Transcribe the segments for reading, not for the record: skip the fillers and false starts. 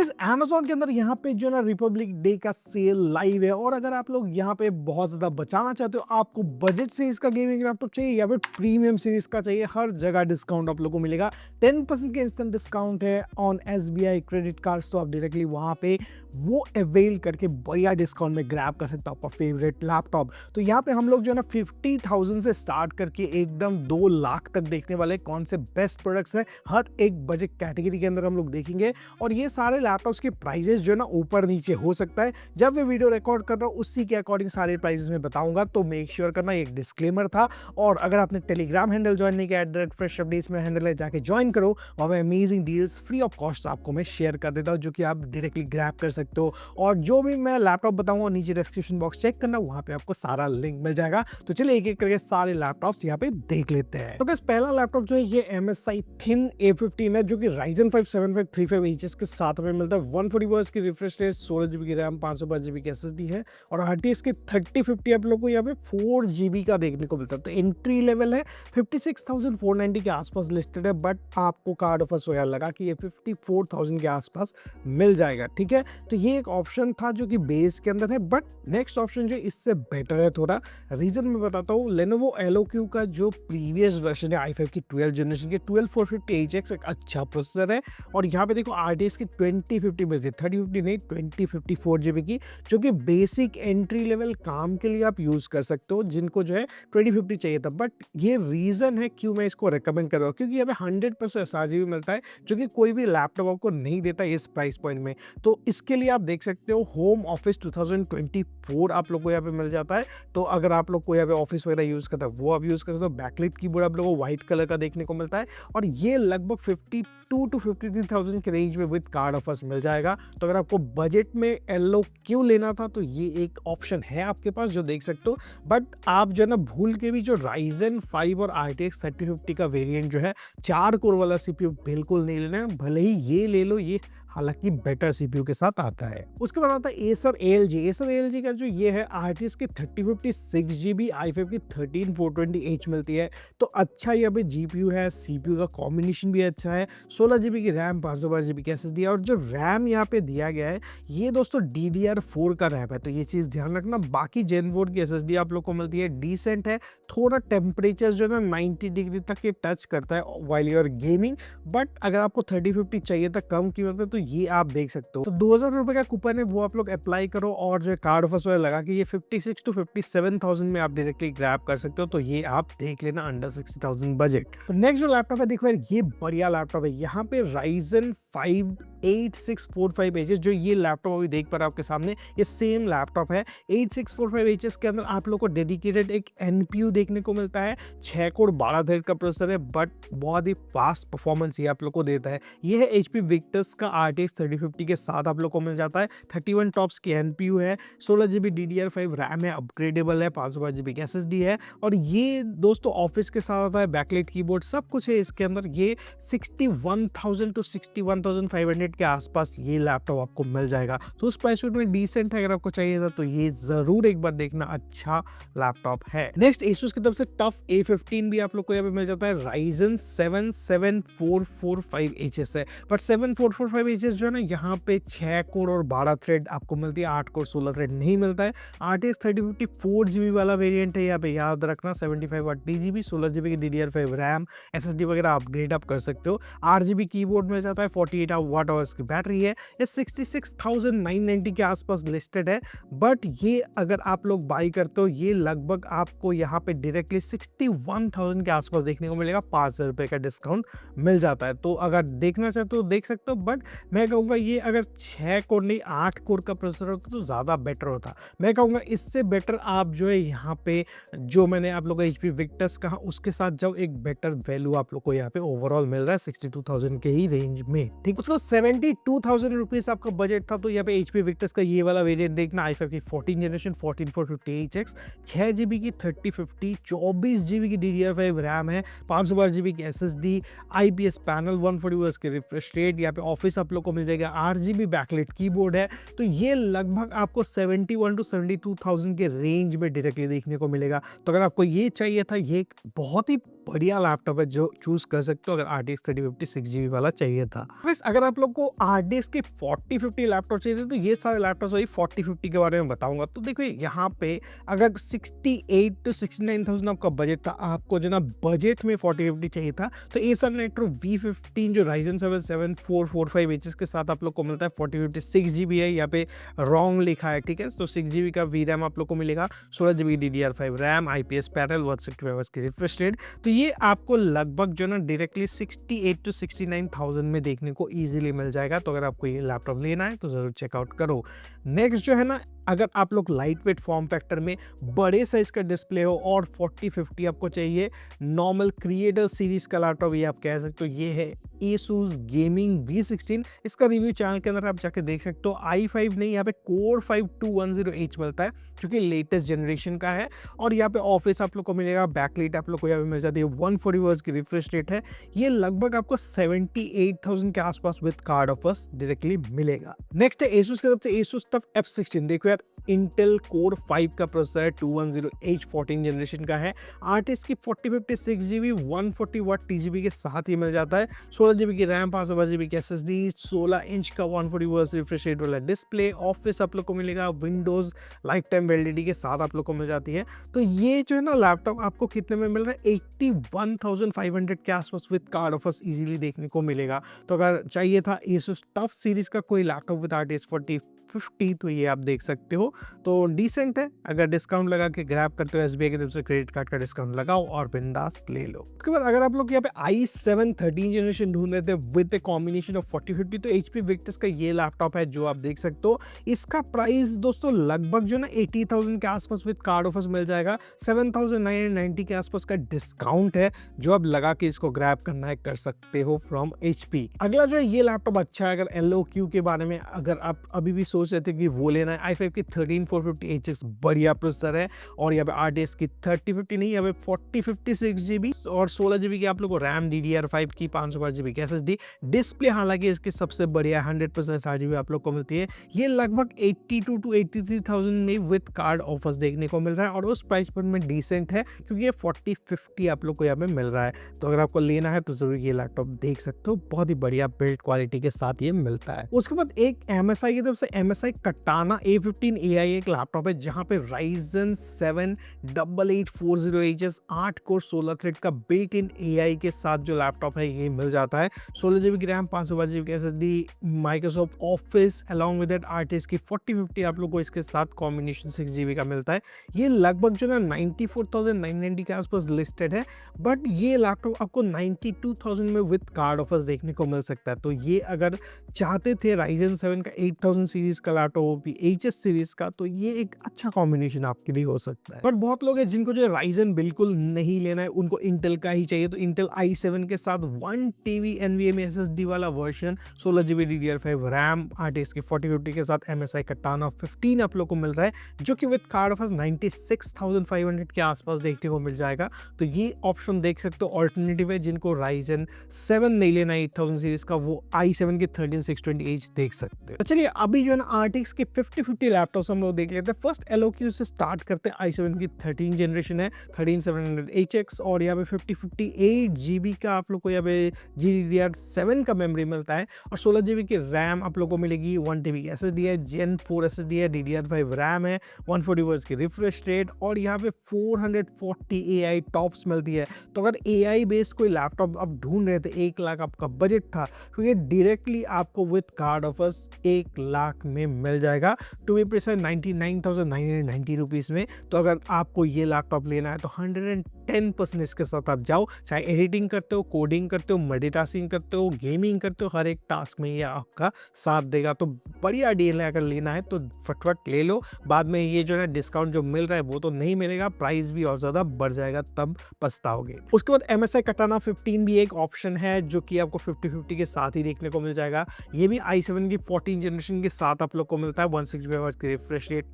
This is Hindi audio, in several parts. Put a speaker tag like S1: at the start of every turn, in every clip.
S1: गाइस Amazon के अंदर यहाँ पे जो ना रिपब्लिक डे का सेल लाइव है और अगर आप लोग यहाँ पे बहुत ज्यादा बचाना चाहते हो, आपको बजट सीरीज का गेमिंग लैपटॉप चाहिए या फिर प्रीमियम सीरीज का चाहिए, हर जगह डिस्काउंट आप लोगों को मिलेगा। 10% के इंस्टेंट डिस्काउंट है ऑन SBI क्रेडिट कार्ड्स, तो आप डायरेक्टली वहाँ पे वो अवेल करके बढ़िया डिस्काउंट में ग्रैब कर सकते हो आपका फेवरेट लैपटॉप। तो यहाँ पे हम लोग जो है ना 50,000 से स्टार्ट करके एकदम 2 लाख तक देखने वाले कौन से बेस्ट प्रोडक्ट्स है, हर एक बजट कैटेगरी के अंदर हम लोग देखेंगे। और ये सारे लैपटॉप्स के प्राइजेस जो है ना ऊपर नीचे हो सकता है, जब मैं वीडियो रिकॉर्ड कर रहा हूँ उसी के अकॉर्डिंग सारे प्राइजेस में बताऊंगा, तो मेक श्योर करना, एक डिस्क्लेमर था। और अगर आपने टेलीग्राम हैंडल ज्वाइन नहीं किया, @fresh updates में हैंडल है, जाके ज्वाइन करो, और मैं amazing deals free of cost आपको मैं शेयर कर देता हूँ, जो कि आप डायरेक्टली ग्रैब कर सकते हो। और जो भी मैं लैपटॉप बताऊंगा नीचे डिस्क्रिप्शन बॉक्स चेक करना, वहां पे आपको सारा लिंक मिल जाएगा। तो चलिए एक एक करके सारे लैपटॉप्स यहाँ पे देख लेते हैं। तो पहला लैपटॉप जो है ये MSI Thin A15 है, जो कि Ryzen 5 7535HS के साथ में मिलता है। 140 Hz की रिफ्रेश रेट, 16 GB की रैम, 512 GB की SSD है और RTX की 3050 आप लोग को यहाँ पे 4 GB का देखने को मिलता है। तो एंट्री लेवल है, 56,490 के आसपास लिस्टेड है, बट आपको कार्ड ऑफर सोया लगा कि ये 54,000 के आसपास मिल जाएगा। ठीक है, तो ये एक ऑप्शन था जो कि बेस के अंदर है, बट नेक्स्ट ऑप्शन जो इससे बेटर है थोड़ा। रीजन मैं बताता हूँ। Lenovo LOQ का जो प्रीवियस वर्जन है i5 की 12 जनरेशन के 12450HX एक अच्छा प्रोसेसर है, और यहाँ पे देखो RTX की 2050 मिलती है, 3050 नहीं 2054 GB की, जो कि बेसिक एंट्री लेवल काम के लिए आप यूज कर सकते हो, जिनको जो है 2050 चाहिए था। बट ये रीजन है क्यों मैं इसको रिकमेंड कर रहा हूँ, क्योंकि यहाँ पे 100% sRGB मिलता है, जो कि कोई भी लैपटॉप आपको नहीं देता इस प्राइस पॉइंट में। तो इसके लिए आप देख सकते हो होम ऑफिस 2024 आप लोग को यहाँ पे मिल जाता है। तो अगर आप लोग को यहाँ पे ऑफिस वगैरह यूज करता है वो आप यूज कर सकते हो। बैकलाइट कीबोर्ड आप लोगों को व्हाइट कलर का देखने को मिलता है, और ये लगभग 52 to 53,000 के रेंज में विद कार्ड ऑफर्स मिल जाएगा। तो अगर आपको बजट में LOQ लेना था तो ये एक ऑप्शन है आपके पास जो देख सकते हो। बट आप जो है ना भूल के भी जो Ryzen 5 और RTX 3050 का वेरिएंट जो है 4 कोर वाला CPU बिल्कुल नहीं लेना है, भले ही ये ले लो, ये हालांकि बेटर CPU के साथ आता है। उसके बाद आता है Acer ALG का जो ये है, RTX की 3050 6GB, i5 की 13420H मिलती है। तो अच्छा यहाँ पे GPU है, CPU का कॉम्बिनेशन भी अच्छा है, 16 GB की रैम, 512 GB की SSD, और जो रैम यहाँ पे दिया गया है ये दोस्तों DDR4 का रैम है, तो ये चीज ध्यान रखना। बाकी Gen 4 की SSD आप लोग को मिलती है, डिसेंट है। थोड़ा टेम्परेचर जो है ना 90 डिग्री तक ये टच करता है वाइल यूर गेमिंग, बट अगर आपको 3050 चाहिए था कम कीमत में, तो ये आप देख सकते हो। तो 2000 रुपए का कूपन है, वो आप लोग अप्लाई करो, और जो कार्ड ऑफर्स वाला लगा कि ये 56 to 57,000 में आप डायरेक्टली ग्रैब कर सकते हो। तो ये आप देख लेना अंडर 60,000 बजट। तो नेक्स्ट जो लैपटॉप है देखो यार, ये बढ़िया लैपटॉप है। यहाँ पे Ryzen 5 8645HS जो ये लैपटॉप अभी देख पा रहे हो आपके सामने, ये सेम लैपटॉप है। 8645HS के अंदर आप लोग को डेडिकेटेड एक NPU देखने को मिलता है, 6 कोर 12 थ्रेड का प्रोसेसर है, बट बहुत ही फास्ट परफॉर्मेंस ये आप लोग को देता है। ये है HP Victus का RTX 3050 के साथ आप लोग को मिल जाता है। 31 टॉप्स की NPU है, 16 GB DDR5 रैम है, अपग्रेडेबल है, 512 GB की SSD है, और ये दोस्तों ऑफिस के साथ आता है, बैकलाइट कीबोर्ड सब कुछ है इसके अंदर। ये 61,000 to 61,500 के आसपास ये लैपटॉप आपको मिल जाएगा। तो उस प्राइस में डिसेंट है, अगर आपको चाहिए था तो ये जरूर एक बार देखना, अच्छा लैपटॉप है। नेक्स्ट Asus की तरफ से टफ A15 भी आप लोग को यहाँ पे मिल जाता है। Ryzen 7 7445HS है, बट 7445HS जो है ना यहाँ पे 6 कोर और 12 थ्रेड आपको मिलती है, 8 कोर 16 थ्रेड नहीं मिलता है। RTX 3050 4GB वाला वेरिएंट है, यहाँ पे याद रखना। 75W TGB, 16 GB की DDR5 रैम, SSD वगैरह अपग्रेड आप कर सकते हो। RGB कीबोर्ड मिल जाता है, 48 Wh की बैटरी है, ये 66,990 के आसपास लिस्टेड है। बट ये अगर आप लोग बाई करते हो, ये लगभग आपको यहाँ पे डायरेक्टली 61,000 के आसपास देखने को मिलेगा, 5,000 रुपए का डिस्काउंट मिल जाता है। तो अगर देखना चाहते हो देख सकते हो, बट मैं कहूँगा ये अगर 6 कोर नहीं 8 कोर का प्रोसेसर होता तो ज़्यादा बेटर होता। मैं कहूँगा इससे बेटर आप जो है यहाँ पे जो मैंने आप लोग का HP Victus कहा उसके साथ जाओ, एक बेटर वैल्यू आप लोग को यहाँ पे ओवरऑल मिल रहा है 62,000 के ही रेंज में। ठीक, उसका 72,000 रुपीज आपका बजट था, तो यहाँ पे HP Victus का ये वाला वेरिएंट देखना, i5 की 14 जनरेशन 14450HX, 6 GB की 3050, 24 GB की DDR5 रैम है, 512 GB की SSD, IPS पैनल, 140 Hz की रिफ्रेश रेट, यहाँ पे ऑफिस आप लोग को मिल जाएगा, RGB बैकलाइट कीबोर्ड है। तो ये लगभग आपको 71 to 72,000 के रेंज में डायरेक्टली देखने को मिलेगा। तो अगर आपको ये चाहिए था, ये एक बहुत ही बढ़िया लैपटॉप है जो चूज कर सकते हो अगर RTX 3050 6GB वाला चाहिए था। बस अगर आप लोग को RTX के 4050 लैपटॉप चाहिए थे तो ये सारे लैपटॉप वही 4050 के बारे में बताऊंगा। तो देखो यहाँ पे अगर 68 to 69,000 आपका बजट था, आपको जो ना बजट में 4050 चाहिए था, तो Acer Nitro V15 जो Ryzen 7 7445Hs के साथ आप लोग को मिलता है 4050 6GB है, यहाँ पे रॉन्ग लिखा है, ठीक है। तो 6GB का VRAM आप लोग को मिलेगा, 16GB DDR5 RAM, IPS panel, 165 की रिफ्रेश रेट। तो ये आपको लगभग जो ना डायरेक्टली 68 to 69,000 में देखने को इजीली मिल जाएगा। तो अगर आपको ये लैपटॉप लेना है तो जरूर चेकआउट करो। नेक्स्ट जो है ना, अगर आप लोग लाइट वेट फॉर्म फैक्टर में बड़े साइज का डिस्प्ले हो और 4050 आपको चाहिए, नॉर्मल क्रिएटर सीरीज का लैपटॉप ये आप कह सकते हो, ये है Asus Gaming V16। इसका रिव्यू चैनल के अंदर आप जाके देख सकते हो। i5 नहीं, यहाँ पे Core 5210H मिलता है जो कि लेटेस्ट जनरेशन का है। और यहाँ पे ऑफिस आप लोग को मिलेगा, बैकलाइट आप लोग को यहाँ पे मिल जाती है, 140 Hz की रिफ्रेश रेट है। ये लगभग आपको 78,000 के आसपास विद कार्ड ऑफर्स डायरेक्टली मिलेगा। नेक्स्ट है Asus की तरफ से Asus TUF F16। देखो यार, Intel Core 5 का प्रोसेसर 210H 14 जनरेशन का है। RTX की 4050 6GB 140 वाट TGB के साथ ही मिल जाता है। 16GB की रैम, 512GB की SSD, 16 इंच का 140 Hz रिफ्रेश रेट वाला डिस्प्ले, ऑफिस आप लोग को मिलेगा, विंडोज लाइफ टाइम वैलिडिटी के साथ आप लोग को मिल जाती है। तो ये जो है ना लैपटॉप आपको कितने में मिल रहा है, 81,500 के आसपास विद कार्ड ऑफर्स इजीली देखने को मिलेगा। तो अगर चाहिए था Asus TUF सीरीज का कोई लैपटॉप विद RTX 4050 तो ये आप देख सकते हो। तो डिसेंट है, अगर डिस्काउंट लगा के ग्रैब करते हो SBI की तरफ से क्रेडिट कार्ड का डिस्काउंट लगाओ और बिंदास ले लो। उसके बाद अगर आप लोग यहाँ पे i7 13 जनरेशन ढूंढ रहे थे विद ए कॉम्बिनेशन ऑफ 4050 तो HP Victus का ये लैपटॉप है जो आप देख सकते हो। इसका प्राइस दोस्तों लगभग जो ना 80,000 के आसपास विद कार्ड ऑफर्स मिल जाएगा। 7,990 के आसपास का डिस्काउंट है जो आप लगा के इसको ग्रैब करना है कर सकते हो फ्रॉम HP। अगला जो है ये लैपटॉप अच्छा है, अगर LOQ के बारे में अगर आप अभी भी सोच रहे थे कि वो लेना है, i5 की 13450HX बढ़िया प्रोसेसर है। और यहाँ पे RTX की 3050 नहीं, यहाँ पे 4050 6GB और 16GB की आप लोग को रैम, DDR5 की 512GB की SSD। डिस्प्ले हालांकि इसकी सबसे बढ़िया 100% RGB आप लोग को मिलती है। ये लगभग 82 to 83,000 में विद कार्ड ऑफर्स देखने को मिल रहा है और उस प्राइस पर में डिसेंट है क्योंकि ये 4050 आप लोग को यहाँ पे मिल रहा है। तो अगर आपको लेना है तो जरूर ये लैपटॉप देख सकते हो, बहुत ही बढ़िया बिल्ड क्वालिटी के साथ ये मिलता है। उसके बाद एक MSI की तरफ से MSI Katana A15 AI एक लैपटॉप है जहां पे Ryzen 7 8840HS 8 कोर 16 थ्रेड का बिल्ट इन AI के साथ जो लैपटॉप है ये मिल जाता है। 16GB की रैम, 512GB की SSD, Microsoft office along with that RTX की 4050 आप लोग को इसके साथ कॉम्बिनेशन 6GB का मिलता है। ये लगभग जो ना 94,990 के आसपास लिस्टेड है, बट ये लैपटॉप आपको 92,000 में विद कार्ड ऑफर्स देखने को मिल सकता है। तो ये अगर चाहते थे Ryzen 7 का 8000 सीरीज का लैपटॉप भी HS सीरीज का, तो ये एक अच्छा कॉम्बिनेशन आपके लिए हो सकता है। बट बहुत लोग हैं जिनको जो Ryzen बिल्कुल नहीं लेना है, उनको इंटेल का ही चाहिए। तो इंटेल i7 के साथ 1TB NVMe SSD वाला version, 16GB DDR5 RAM, RTX की 4050 के साथ MSI Katana 15 आप लोग को मिल रहा है जो कि विद कार्ड ऑफर्स 96,500 के आसपास देखने को मिल जाएगा। तो ये ऑप्शन देख सकते हो, ऑल्टरनेटिव है। जिनको Ryzen 7 नहीं लेना 8000 सीरीज का, वो i7 की 13620H देख सकते हैं। तो चलिए अभी जो है ना RTX के 5050 लैपटॉप हम लोग देख लेते हैं। फर्स्ट LOQ से स्टार्ट करते हैं। i7 की 13 जनरेशन है, 13700HX और यहाँ पे 8GB का आप लोग को यहाँ पे GDDR7 का मेमोरी मिलता है और 16GB की रैम आप लोग को मिलेगी, 1TB की SSD है, Gen 4 SSD है, DDR5 रैम है, 140 Hz की रिफ्रेश रेट और यहाँ पे 440 AI टॉप्स मिलती है। तो अगर AI बेस्ड कोई लैपटॉप आप ढूंढ रहे थे, 1 लाख आपका बजट था, तो ये डायरेक्टली आपको विद कार्ड ऑफर्स 1 लाख में मिल जाएगा। टू बी प्रिसाइज 99,990 रुपीज में। तो अगर आपको ये लैपटॉप लेना है तो 110% इसके साथ आप जाओ, चाहे एडिटिंग करते हो, कोडिंग करते हो, मल्टीटास्किंग करते हो, गेमिंग करते हो, हर एक टास्क में ये आपका साथ देगा। तो बढ़िया डील है, अगर लेना है तो फटफट ले लो। बाद में ये जो है डिस्काउंट जो मिल रहा है वो तो नहीं मिलेगा, प्राइस भी और ज्यादा बढ़ जाएगा, तब पछताओगे। उसके बाद MSI Katana 15 भी एक ऑप्शन है जो कि आपको 5050 के साथ ही देखने को मिल जाएगा। ये भी i7 की 14 जनरेशन के साथ आप लोग को मिलता है, 160 Hz की रिफ्रेश रेट।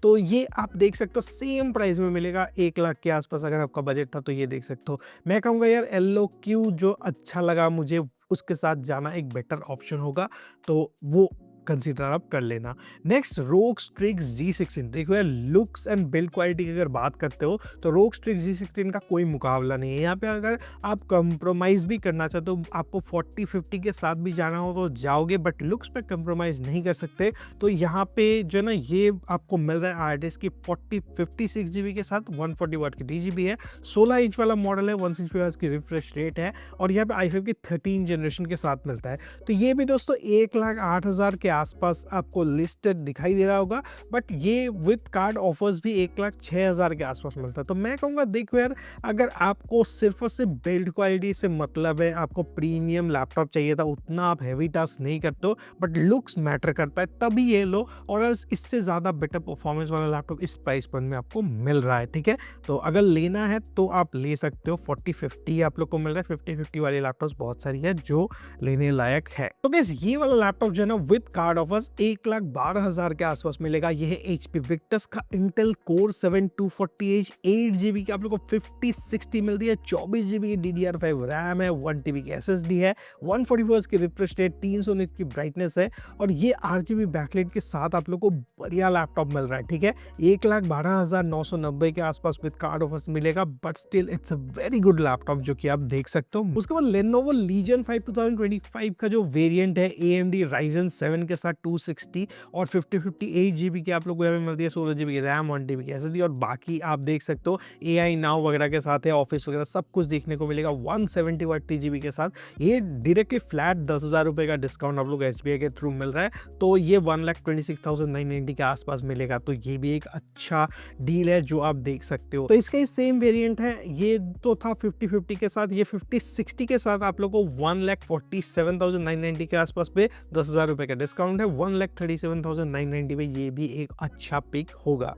S1: तो ये आप देख सकते हो सेम प्राइस में मिलेगा, 1 लाख के आसपास अगर आपका बजट था तो ये देख सकते हो। मैं कहूँगा यार LOQ जो अच्छा लगा मुझे, उसके साथ जाना एक बेटर ऑप्शन होगा। तो वो कंसीडर आप कर लेना। नेक्स्ट ROG Strix G16, देखो यार लुक्स एंड बिल्ड क्वालिटी की अगर बात करते हो तो ROG Strix G16 का कोई मुकाबला नहीं है। यहाँ पे अगर आप कंप्रोमाइज़ भी करना चाहते हो, आपको 40-50 के साथ भी जाना हो तो जाओगे, बट लुक्स पे कंप्रोमाइज़ नहीं कर सकते। तो यहाँ पे जो है ना ये आपको मिल रहा है आरटीएक्स की 56 जीबी के साथ 140 वाट की DGB है, 16 इंच वाला मॉडल है, 160 हर्ट्ज की रिफ्रेश रेट है और यहाँ पे i5 की 13 जनरेशन के साथ मिलता है। तो ये भी दोस्तों 1,08,000 के आसपास आपको लिस्टेड दिखाई दे रहा होगा, बट ये विद कार्ड ऑफर्स भी 1,06,000 के आसपास मिलता है। तो मैं कहूँगा देखो यार, अगर आपको सिर्फ और सिर्फ बिल्ड क्वालिटी से मतलब है, आपको प्रीमियम लैपटॉप चाहिए था, उतना आप हैवी टास्क नहीं करते हो, बट लुक्स मैटर करता है, तभी ये लो। और इससे ज़्यादा बेटर परफॉर्मेंस वाला लैपटॉप इस प्राइस पॉइंट में आपको मिल रहा है, ठीक है। तो अगर लेना है तो आप ले सकते हो, 40-50 आप लोग को मिल रहा है। 50-50 वाली लैपटॉप्स बहुत सारी है जो लेने लायक है। तो बस ये वाला लैपटॉप जो है ना विद कार्ड ऑफर्स 1,12,000 के आसपास मिलेगा। ये है HP Victus का Intel Core 7 240H 8GB की आप लोग को 5060 मिलती है, 24GB की DDR5 रैम है, 1TB की SSD है, 140 हर्ट्ज की रिफ्रेश रेट, 300 निट की ब्राइटनेस है और ये RGB बैकलाइट के साथ आप लोग को बढ़िया लैपटॉप मिल रहा है, ठीक है। 1,12,990 के आसपास विद कार्ड ऑफर्स मिलेगा, but still it's a very good laptop जो कि आप देख सकते हो। उसके बाद Lenovo Legion 5 2025 का जो वेरिएंट है AMD Ryzen 7 के साथ 260 और 5058 GB की आप लोग को यहाँ पे मिलती है, 16 GB की रैम, 1 TB की SSD और बाकी आप देख सकते हो AI Now वगैरह के साथ है, ऑफिस वगैरह सब कुछ देखने को मिलेगा 170 वाट TGB के साथ। ये डायरेक्टली फ्लैट 10,000 रुपये का डिस्काउंट आप लोग SBI के थ्रू मिल रहा है, तो ये 1,26,990 के आसपास मिलेगा। तो ये भी एक अच्छा डील है जो आप देख सकते हो। तो इसका ही सेम वेरिएंट है, ये तो था 50-50 के साथ, ये 50-60 के साथ आप लोग को 1,47,990 के आसपास पे 10,000 रुपये का डिस्काउंट है। 1,37,990 पे ये भी एक अच्छा पिक होगा।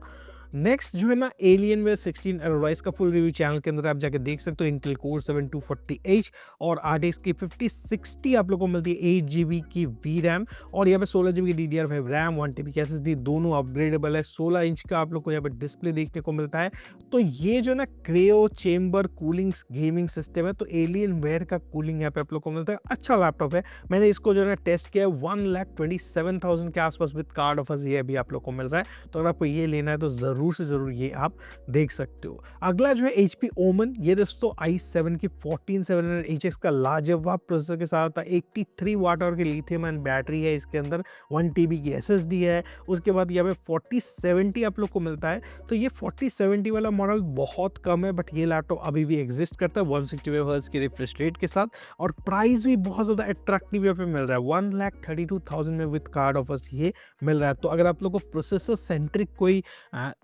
S1: नेक्स्ट जो है ना Alienware 16 Arise का फुल रिव्यू चैनल के अंदर आप जाके देख सकते हो। Intel Core 7 240H और RTX की 5060 आप लोग को मिलती है, 8GB की VRAM और यहाँ पे 16GB की DDR5 रैम, 1TB की SSD, दोनों अपग्रेडेबल है। 16 इंच का आप लोग को यहाँ पे डिस्प्ले देखने को मिलता है। तो ये जो ना cryo chamber cooling gaming system है, तो Alienware का कूलिंग यहाँ पे आप लोग को मिलता है। अच्छा लैपटॉप है, मैंने इसको जो है टेस्ट किया है, 1,27,000 के आसपास विद कार्ड ऑफर्स ये भी आप लोग को मिल रहा है। तो अगर आपको ये लेना है तो जरूर से जरूर ये आप देख सकते हो। अगला जो है HP Omen, ये दोस्तों i7 की 14700HX का लाजवाब प्रोसेसर के साथ 83 वाट आवर की लिथियम आयन बैटरी है, इसके अंदर 1 TB की SSD है। उसके बाद यहाँ पे 4070 आप लोग को मिलता है। तो ये 4070 वाला मॉडल बहुत कम है, बट ये लैपटॉप अभी भी एग्जिस्ट करता है 165 हर्ट्ज की रिफ्रेश रेट के साथ और प्राइस भी बहुत ज़्यादा अट्रैक्टिव यहाँ पे मिल रहा है, 1,32,000 में विद कार्ड ऑफर्स ये मिल रहा है। तो अगर आप लोग को प्रोसेसर सेंट्रिक कोई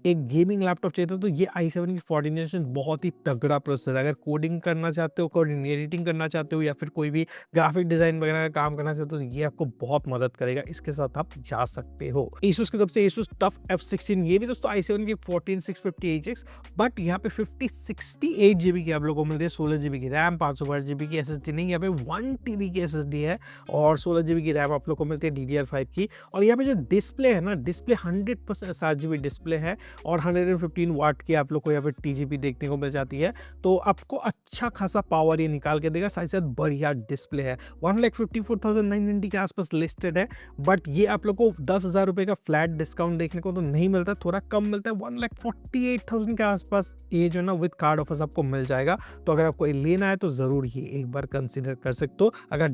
S1: एक गेमिंग लैपटॉप चाहिए था तो ये i7 की 14 जनरेशन बहुत ही तगड़ा प्रोसेसर है। अगर कोडिंग करना चाहते हो, कोडिंग एडिटिंग करना चाहते हो या फिर कोई भी ग्राफिक डिजाइन वगैरह का काम करना चाहते हो तो ये आपको बहुत मदद करेगा, इसके साथ आप जा सकते हो। Asus की तरफ से Asus TUF F16, ये भी दोस्तों i7 की 14650HX, बट यहाँ पे 5068 GB की आप लोगों को मिलती है, 16 GB की रैम, 512 GB की SSD नहीं, यहाँ पे 1 TB की SSD है और 16 GB की रैम आप लोग को मिलती है DDR5 की। और यहाँ पे जो डिस्प्ले है ना, डिस्प्ले 100% sRGB डिस्प्ले है और 115 वाट की आप लोग को यहाँ पे TGP देखने को मिल जाती है। तो आपको अच्छा खासा पावर ये निकाल के देगा, साथ साथ बढ़िया डिस्प्ले है। 1,54,990 के आसपास लिस्टेड है, बट ये आप लोग को 10,000 रुपये का फ्लैट डिस्काउंट देखने को तो नहीं मिलता, थोड़ा कम मिलता है। 1,48,000 के आसपास ये जो ना विद कार्ड ऑफर्स आपको मिल जाएगा। तो अगर आपको लेना है तो ज़रूर ये एक बार कंसिडर कर सकते हो। अगर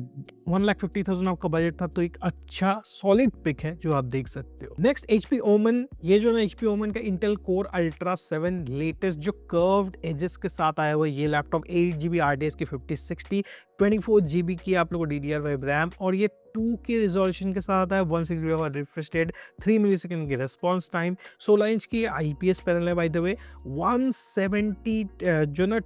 S1: 1,50,000 आपका बजट था तो एक अच्छा सॉलिड पिक है जो आप देख सकते हो। नेक्स्ट HP Omen, ये जो ना HP Omen का Intel Core Ultra 7 लेटेस्ट जो कर्व्ड एजेस के साथ आया हुआ ये लैपटॉप, 8GB RTX की 5060, 24GB की आप लोगों को DDR5 रैम और ये 2K रिजोल्यूशन के साथ है, 160 रिफ्रेश रेट, 3 मिलीसेकंड की रिस्पॉन्स टाइम, 16 इंच की IPS पैनल है बाय द वे, 170 जो ना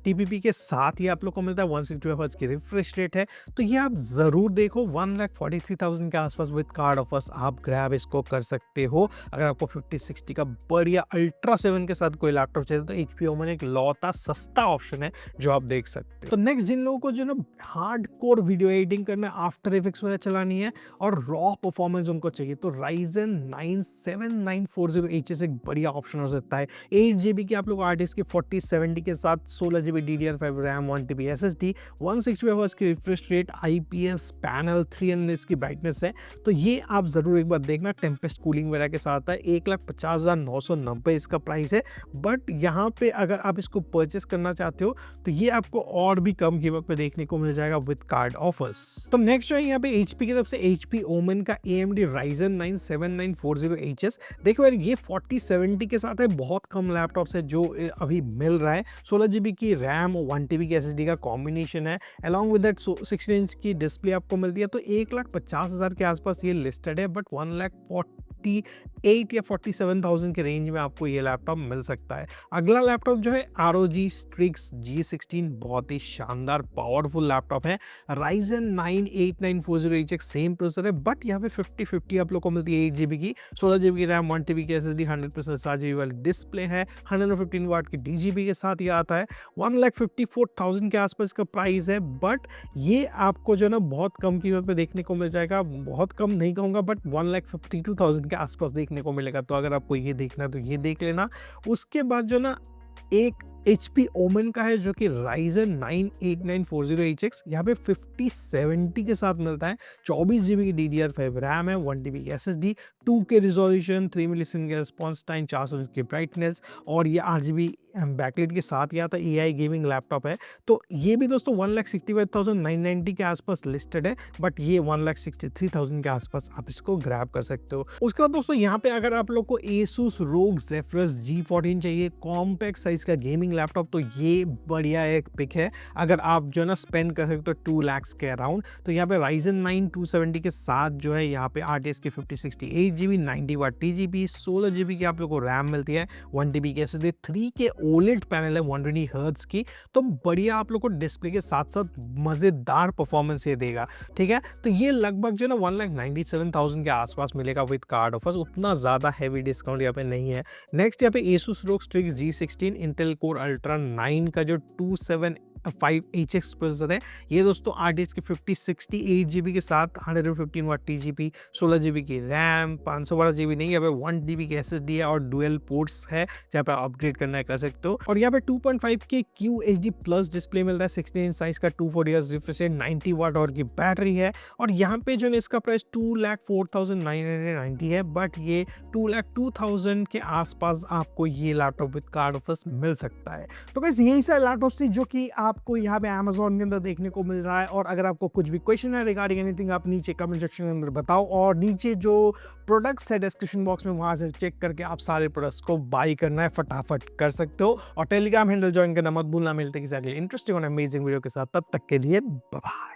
S1: TPP के साथ ही आप लोग को मिलता है, 160 हर्ट्ज की रिफ्रेश रेट है। तो ये आप ज़रूर देखो, 1,43,000 के आसपास विद कार्ड ऑफर्स आप ग्रैब इसको कर सकते हो। अगर आपको 5060 का बढ़िया Ultra 7 के साथ कोई लैपटॉप चाहिए तो HP Omen एक लौता सस्ता ऑप्शन है जो आप देख सकते हो। तो नेक्स्ट जिन लोगों को जो ना हार्ड कोर वीडियो एडिटिंग करना, आफ्टर इफेक्ट्स वगैरह चलानी है और रॉ परफॉर्मेंस उनको चाहिए तो Ryzen 9 7940HS एक बढ़िया ऑप्शन हो सकता है। 8 GB की आप लोग हार्ड डिस्क की 4070 के साथ 16 GB DDR5 RAM, 1 TB SSD, 160 Hz की रिफ्रेश रेट, IPS पैनल, 300 की ब्राइटनेस है। तो ये आप ज़रूर एक बार देखना, टेम्पेस्ट कूलिंग वगैरह के साथ है। 1,50,990 इसका प्राइस है। बट यहाँ पे अगर आप इसको परचेस करना चाहते हो तो ये आपको और भी कम कीमत पे देखने को मिल जाएगा विद कार्ड ऑफर्स। तो नेक्स्ट जो है यहाँ पे HP की तरफ से HP ओमेन का AMD Ryzen 9 7940HS। देखो यार ये 4070 के साथ है, बहुत कम लैपटॉप्स है जो अभी मिल रहा है। 16 GB की रैम और 1 TB की SSD का कॉम्बिनेशन है, अलॉन्ग विद दैट 16 इंच की डिस्प्ले आपको मिलती है। तो 1,50,000 के आसपास ये लिस्टेड है, बट 1,48,000 या 47,000 के रेंज में आपको ये लैपटॉप मिल सकता है। अगला लैपटॉप जो है ROG Strix G16, बहुत ही शानदार पावरफुल लैपटॉप है। Ryzen 9 8940HX सेम प्रोसेसर है, बट यहाँ पे 50-50 आप लोग को मिलती है। 8 GB की, 16 GB की रैम, 1 TB की SSD, 100% 4 GB वाली डिस्प्ले है, 115 वाट की DGB के साथ ये आता है। 1,54,000 के आसपास का प्राइस है, बट ये आपको जो है ना बहुत कम कीमत पे देखने को मिल जाएगा। बहुत कम नहीं कहूँगा, बट 1,52,000 के आसपास देखने को मिलेगा। तो अगर आपको ये देखना है तो ये देख लेना। उसके बाद जो ना एक HP ओमेन का है जो कि Ryzen 9 8940HX, यहाँ पे 5070 के साथ मिलता है। 24 GB की DDR5 रैम है, 1 TB की SSD, 2K रिजोल्यूशन, 3 मिलीसेकंड का रिस्पॉन्स टाइम, 400 की ब्राइटनेस और ये RGB बैकलाइट के साथ ही आता है। AI गेमिंग लैपटॉप है। तो ये भी दोस्तों 1,65,990 के आसपास लिस्टेड है, बट ये 1,63,000 के आसपास आप इसको ग्रैब कर सकते हो। उसके बाद दोस्तों यहाँ पे अगर आप लोग को Asus ROG Zephyrus G14 चाहिए, कॉम्पैक्ट साइज का गेमिंग लैपटॉप, तो ये बढ़िया एक पिक है। अगर आप जो है ना स्पेंड कर सकते हो 2 लाख के अराउंड, तो यहाँ पे Ryzen 9 270 के साथ जो है यहाँ पे RTX की 5068 GB, 90 वाट TGP, 16 GB की आप लोग को रैम मिलती है, 1 TB की SSD, 3K OLED पैनल है 120 हर्ट्ज की। तो बढ़िया आप लोग को डिस्प्ले के साथ साथ मजेदार परफॉर्मेंस ये देगा। ठीक है, तो ये लगभग जो है ना 1,97,000 के आसपास मिलेगा विद कार्ड ऑफर्स। उतना ज्यादा हैवी डिस्काउंट यहाँ पे नहीं है। नेक्स्ट यहाँ पे Asus ROG Strix G16 Intel Core Ultra 9 का जो 275HX प्रोसेसर है, ये दोस्तों RTX की 5060 8 GB के साथ, 115 वाट TGP, 16 GB की रैम, 512 GB नहीं, यहाँ पे 1 TB की SSD है और डुअल पोर्ट्स है जहाँ पे अपग्रेड करना है कर सकते हो। और यहाँ पे 2.5 के QHD प्लस डिस्प्ले मिलता है, 16 इंच साइज का, 240 Hz रिफ्रेश रेट, 90 वाट और की बैटरी है। और यहाँ पे जो है इसका प्राइस 2,04,990 है, बट ये 2,02,000 के आसपास आपको ये लैपटॉप विद कार्ड ऑफर्स मिल सकता है। तो गाइस यही सारे लैपटॉप से जो कि आपको यहाँ पे Amazon के अंदर देखने को मिल रहा है। और अगर आपको कुछ भी क्वेश्चन है रिगार्डिंग एनीथिंग, आप नीचे कमेंट सेक्शन के अंदर बताओ, और नीचे जो प्रोडक्ट्स है डिस्क्रिप्शन बॉक्स में, वहां से चेक करके आप सारे प्रोडक्ट्स को बाई करना है फटाफट कर सकते हो। और टेलीग्राम हैंडल ज्वाइन करना मत भूलना। मिलते किसी अगले इंटरेस्टिंग और अमेजिंग वीडियो के साथ, तब तक के लिए बाय बाय।